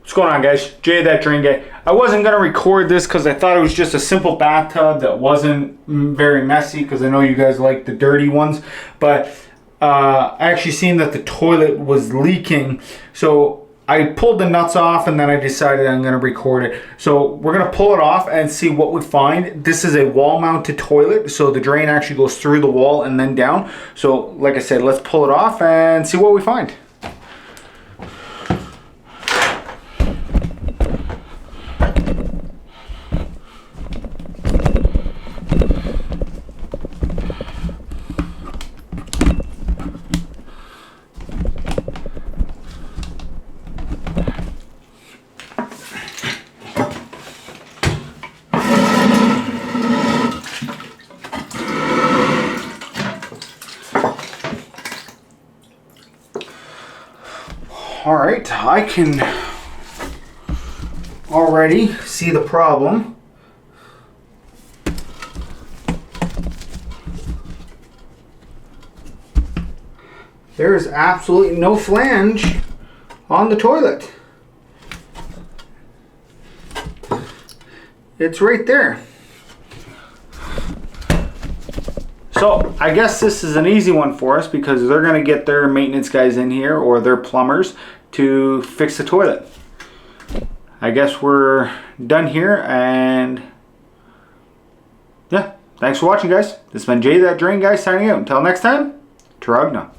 What's going on, guys? Jay, that drain guy. I wasn't going to record this because I thought it was just a simple bathtub that wasn't very messy, because I know you guys like the dirty ones. But I actually seen that the toilet was leaking, so I pulled the nuts off and then I decided I'm going to record it. So we're going to pull it off and see what we find. This is a wall mounted toilet, so the drain actually goes through the wall and then down. So like I said, let's pull it off and see what we find. All right, I can already see the problem. There is absolutely no flange on the toilet. It's right there. So I guess this is an easy one for us, because they're going to get their maintenance guys in here, or their plumbers, to fix the toilet. I guess we're done here, and yeah, thanks for watching, guys. This has been Jay, that drain guy, signing out. Until next time, Taragna.